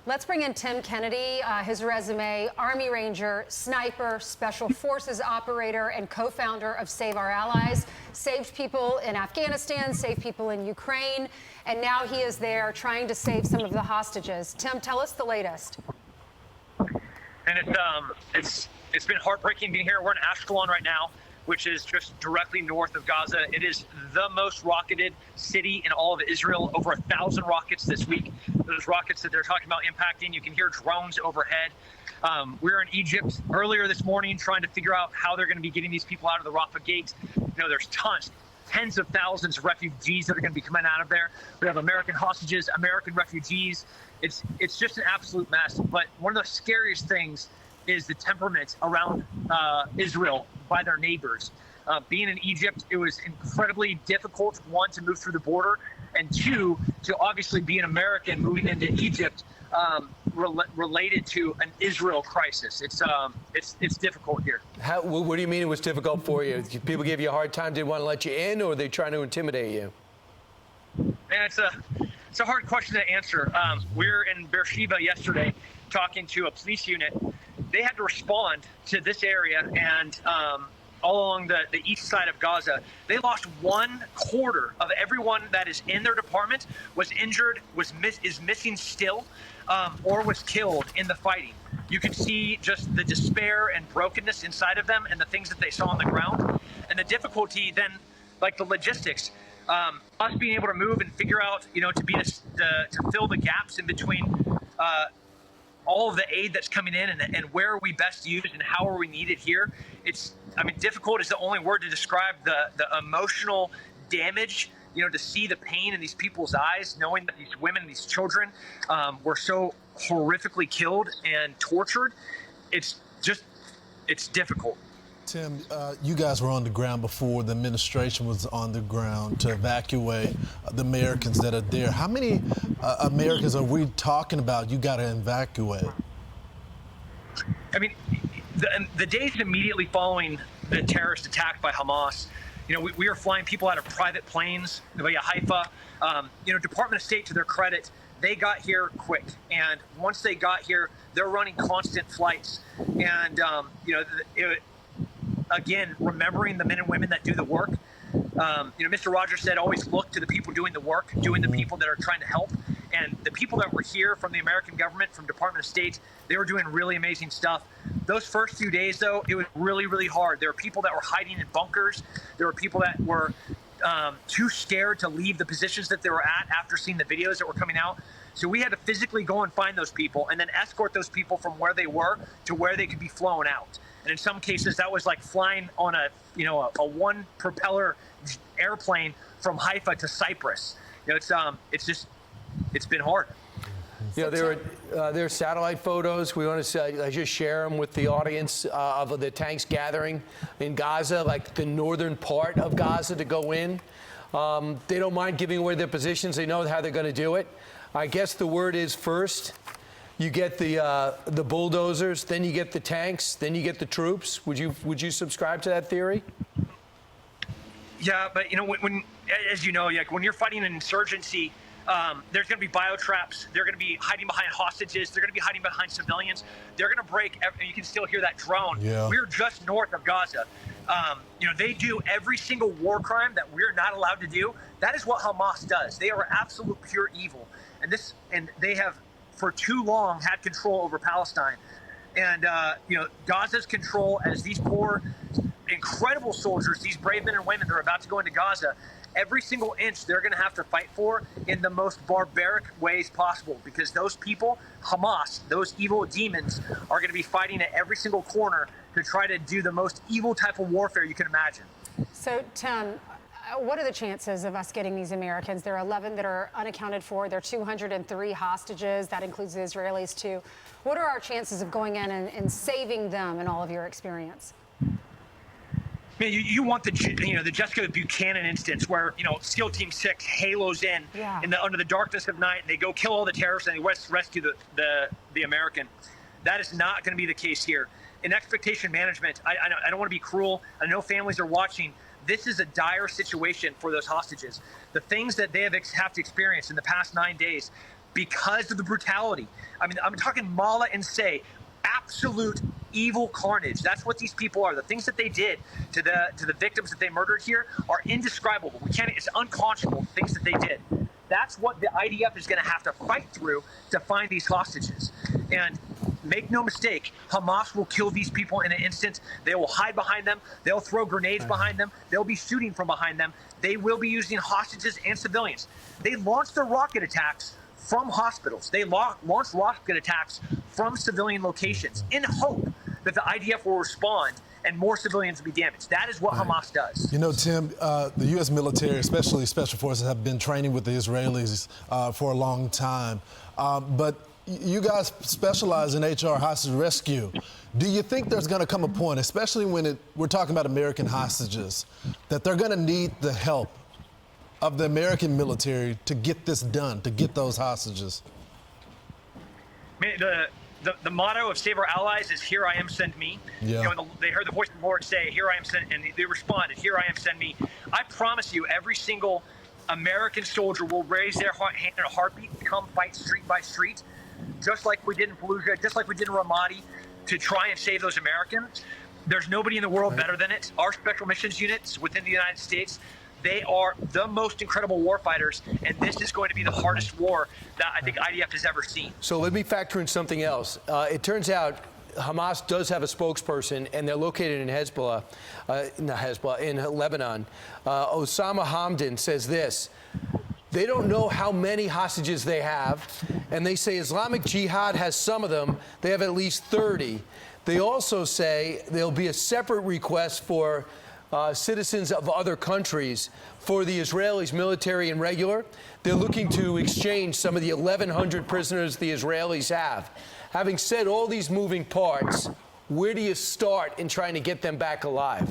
Let's bring in Tim Kennedy. His resume: Army Ranger, sniper, Special Forces operator, and co-founder of Save Our Allies. Saved people in Afghanistan, saved people in Ukraine, and now he is there trying to save some of the hostages. Tim, tell us the latest. And it's been heartbreaking being here. We're in Ashkelon right now, which is just directly north of Gaza. It is the most rocketed city in all of Israel. Over 1,000 rockets this week. Those rockets that they're talking about impacting, you can hear drones overhead. We were in Egypt earlier this morning trying to figure out how they're going to be getting these people out of the Rafah gate. There's tens of thousands of refugees that are going to be coming out of there. We have American hostages, American refugees. It's just an absolute mess. But one of the scariest things is the temperament around Israel by their neighbors. Being in Egypt, it was incredibly difficult, one, to move through the border, and two, to obviously be an American moving into Egypt related to an Israel crisis. It's difficult here. What do you mean it was difficult for you? People gave you a hard time, didn't want to let you in, or are they trying to intimidate you? And it's a hard question to answer. We were in Beersheba yesterday talking to a police unit. They had to respond to this area, and all along the east side of Gaza, they lost 1/4 of everyone that is in their department, was injured, is missing still, or was killed in the fighting. You could see just the despair and brokenness inside of them and the things that they saw on the ground. And the difficulty then, like the logistics, us being able to move and figure out, to fill the gaps in between all of the aid that's coming in and where are we best used and how are we needed here. Difficult is the only word to describe the emotional damage, to see the pain in these people's eyes, knowing that these women, these children were so horrifically killed and tortured. It's difficult. Tim, you guys were on the ground before the administration was on the ground to evacuate the Americans that are there. How many Americans are we talking about you got to evacuate? The days immediately following the terrorist attack by Hamas, we were flying people out of private planes via Haifa. Department of State, to their credit, they got here quick. And once they got here, they're running constant flights. And, again, remembering the men and women that do the work. Mr. Rogers said, always look to the people doing the work, doing the people that are trying to help. And the people that were here from the American government, from Department of State, they were doing really amazing stuff. Those first few days, though, it was really, really hard. There were people that were hiding in bunkers. There were people that were too scared to leave the positions that they were at after seeing the videos that were coming out. So we had to physically go and find those people and then escort those people from where they were to where they could be flown out. And in some cases, that was like flying on a one propeller airplane from Haifa to Cyprus. It's been hard. There are satellite photos. We want to just share them with the audience of the tanks gathering in Gaza, like the northern part of Gaza to go in. They don't mind giving away their positions. They know how they're going to do it. I guess the word is first you get the bulldozers, then you get the tanks, then you get the troops. Would you subscribe to that theory? Yeah, but when you're fighting an insurgency, there's going to be biotraps. They're going to be hiding behind hostages. They're going to be hiding behind civilians. They're going to break. You can still hear that drone. Yeah. We're just north of Gaza. They do every single war crime that we're not allowed to do. That is what Hamas does. They are absolute pure evil, and they have for too long had control over Palestine. And Gaza's control, as these poor, incredible soldiers, these brave men and women that are about to go into Gaza, every single inch they're going to have to fight for in the most barbaric ways possible, because those people, Hamas, those evil demons, are going to be fighting at every single corner to try to do the most evil type of warfare you can imagine. So, Tim, what are the chances of us getting these Americans? There are 11 that are unaccounted for. There are 203 hostages. That includes the Israelis, too. What are our chances of going in and saving them in all of your experience? You want the Jessica Buchanan instance where SEAL Team 6 halos in under the darkness of night, and they go kill all the terrorists and they rescue the American. That is not going to be the case here. In expectation management, I don't want to be cruel. I know families are watching. This is a dire situation for those hostages. The things that they have to experience in the past 9 days, because of the brutality. I mean, I'm talking mala and say, absolute evil carnage. That's what these people are. The things that they did to the victims that they murdered here are indescribable. It's unconscionable, things that they did. That's what the IDF is going to have to fight through to find these hostages. And make no mistake, Hamas will kill these people in an instant. They will hide behind them. They'll throw grenades behind them. They'll be shooting from behind them. They will be using hostages and civilians. They launched their rocket attacks from hospitals. They launched rocket attacks from civilian locations in hope that the IDF will respond and more civilians will be damaged. That is what Hamas does. You know, Tim, the U.S. military, especially Special Forces, have been training with the Israelis for a long time. But you guys specialize in HR hostage rescue. Do you think there's going to come a point, especially when we're talking about American hostages, that they're going to need the help of the American military to get this done, to get those hostages? I mean, the motto of Save Our Allies is "Here I am, send me." Yeah. You know, they heard the voice of the Lord say, "Here I am, send," and they responded, "Here I am, send me." I promise you, every single American soldier will raise their hand in a heartbeat to come fight street by street, just like we did in Fallujah, just like we did in Ramadi, to try and save those Americans. There's nobody in the world better than it. Our special missions units within the United States, they are the most incredible war fighters, and this is going to be the hardest war that I think IDF has ever seen. So let me factor in something else. It turns out Hamas does have a spokesperson, and they're located in in Lebanon. Osama Hamdan says this: they don't know how many hostages they have, and they say Islamic Jihad has some of them. They have at least 30. They also say there'll be a separate request for citizens of other countries for the Israelis, military and regular. They're looking to exchange some of the 1,100 prisoners the Israelis have. Having said all these moving parts, where do you start in trying to get them back alive?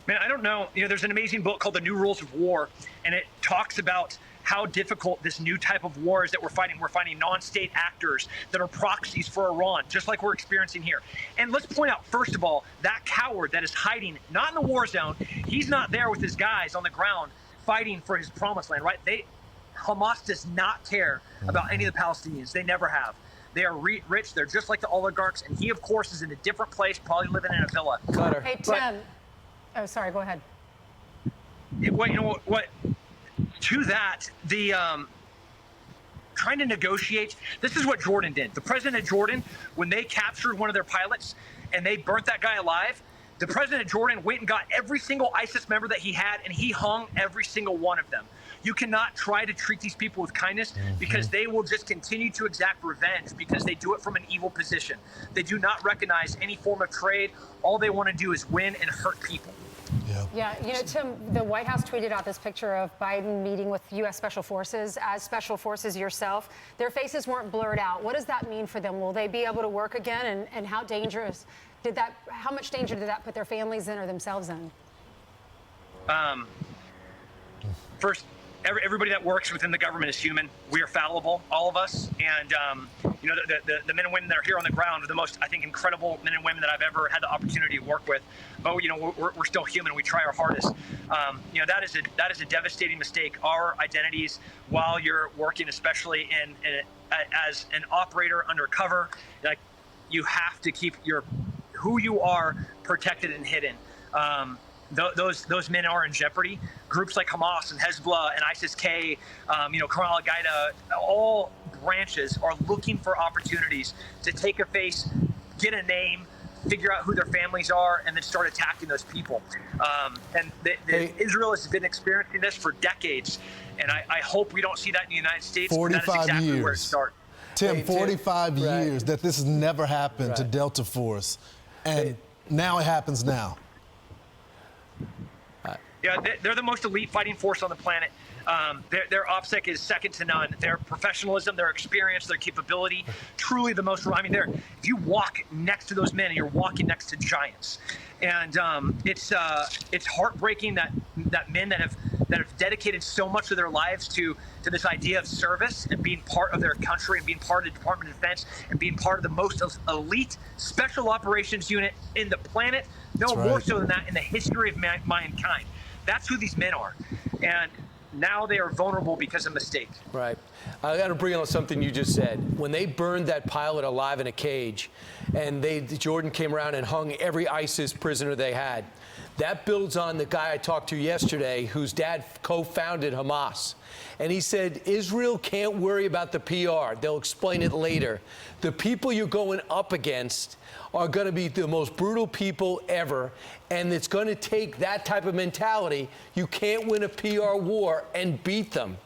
Man, I don't know. You know, there's an amazing book called The New Rules of War, and it talks about how difficult this new type of war is that we're fighting. We're fighting non-state actors that are proxies for Iran, just like we're experiencing here. And let's point out, first of all, that coward that is hiding, not in the war zone, he's not there with his guys on the ground fighting for his promised land, right? Hamas does not care about any of the Palestinians. They never have. They are rich. They're just like the oligarchs. And he, of course, is in a different place, probably living in a villa. Cutter. Hey, Tim. Oh, sorry. Go ahead. To that, the trying to negotiate. This is what Jordan did. The president of Jordan, when they captured one of their pilots and they burnt that guy alive, the president of Jordan went and got every single ISIS member that he had, and he hung every single one of them. You cannot try to treat these people with kindness because they will just continue to exact revenge because they do it from an evil position. They do not recognize any form of trade. All they want to do is win and hurt people. Yeah, you know, Tim, the White House tweeted out this picture of Biden meeting with U.S. Special Forces. As Special Forces yourself, their faces weren't blurred out. What does that mean for them? Will they be able to work again? And how dangerous how much danger did that put their families in or themselves in? First, everybody that works within the government is human. We are fallible, all of us. And, you know, the men and women that are here on the ground are the most, I think, incredible men and women that I've ever had the opportunity to work with. But, you know, we're still human. We try our hardest. You know, that is a devastating mistake. Our identities, while you're working, especially as an operator undercover, like, you have to keep who you are protected and hidden. Those men are in jeopardy. Groups like Hamas and Hezbollah and ISIS-K, you know, Kamal al-Qaeda, all branches are looking for opportunities to take a face, get a name, figure out who their families are, and then start attacking those people. Israel has been experiencing this for decades, and I hope we don't see that in the United States. 45 that is exactly years. Where it starts. Tim, 45 years that this has never happened to Right. Delta Force, and now it happens now. Yeah, they're the most elite fighting force on the planet. Their OPSEC is second to none. Their professionalism, their experience, their capability, truly the most. I mean, if you walk next to those men, you're walking next to giants. And it's heartbreaking that men that have dedicated so much of their lives to this idea of service and being part of their country and being part of the Department of Defense and being part of the most elite special operations unit in the planet, more so than that in the history of mankind. That's who these men are. And now they are vulnerable because of mistake. Right. I got to bring on something you just said. When they burned that pilot alive in a cage, and Jordan came around and hung every ISIS prisoner they had, that builds on the guy I talked to yesterday, whose dad co-founded Hamas. And he said, Israel can't worry about the PR. They'll explain it later. The people you're going up against are going to be the most brutal people ever, and it's going to take that type of mentality. You can't win a PR war and beat them.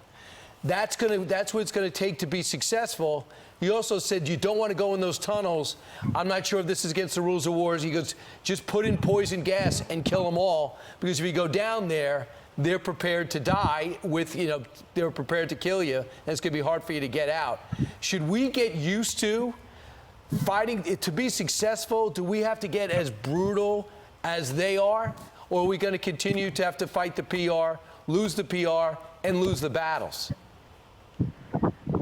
That's what it's going to take to be successful. He also said you don't want to go in those tunnels. I'm not sure if this is against the rules of wars. He goes, just put in poison gas and kill them all, because if you go down there, they're prepared to die with, they're prepared to kill you, and it's going to be hard for you to get out. Should we get used to fighting to be successful? Do we have to get as brutal as they are, or are we going to continue to have to fight the PR, lose the PR, and lose the battles?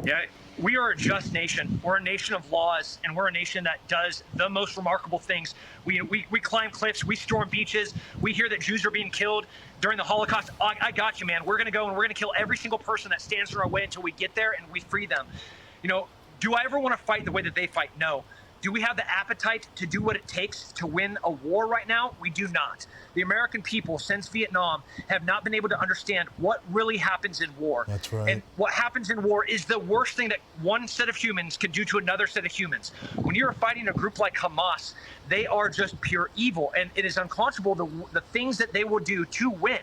Yeah, we are a just nation. We're a nation of laws, and we're a nation that does the most remarkable things. We climb cliffs, we storm beaches, we hear that Jews are being killed during the Holocaust. I got you, man. We're going to go and we're going to kill every single person that stands in our way until we get there and we free them. Do I ever want to fight the way that they fight? No. Do we have the appetite to do what it takes to win a war right now? We do not. The American people, since Vietnam, have not been able to understand what really happens in war. That's right. And what happens in war is the worst thing that one set of humans can do to another set of humans. When you're fighting a group like Hamas, they are just pure evil. And it is unconscionable the things that they will do to win.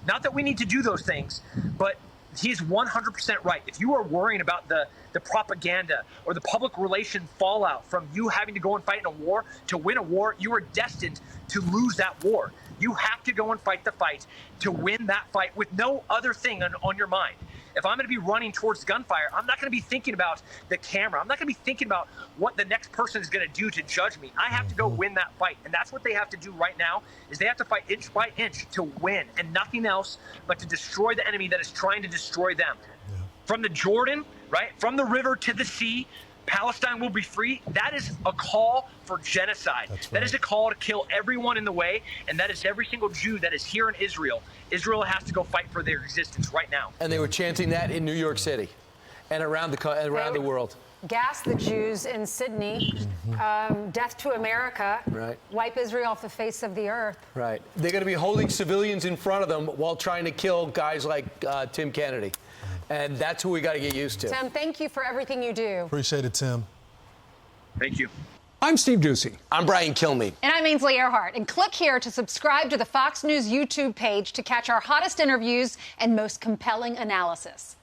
Not that we need to do those things, but he's 100% right. If you are worrying about the propaganda or the public relation fallout from you having to go and fight in a war, to win a war, you are destined to lose that war. You have to go and fight the fight to win that fight with no other thing on your mind. If I'm going to be running towards gunfire, I'm not going to be thinking about the camera. I'm not going to be thinking about what the next person is going to do to judge me. I have to go win that fight. And that's what they have to do right now, is they have to fight inch by inch to win, and nothing else but to destroy the enemy that is trying to destroy them. Yeah. From the Jordan, right, from the river to the sea, Palestine will be free. That is a call for genocide. Right. That is a call to kill everyone in the way, and that is every single Jew that is here in Israel. Israel has to go fight for their existence right now. And they were chanting that in New York City and around the world. Gas the Jews in Sydney, death to America, right. Wipe Israel off the face of the earth. Right. They're going to be holding civilians in front of them while trying to kill guys like Tim Kennedy. And that's who we got to get used to. Tim, thank you for everything you do. Appreciate it, Tim. Thank you. I'm Steve Doocy. I'm Brian Kilmeade. And I'm Ainsley Earhart. And click here to subscribe to the Fox News YouTube page to catch our hottest interviews and most compelling analysis.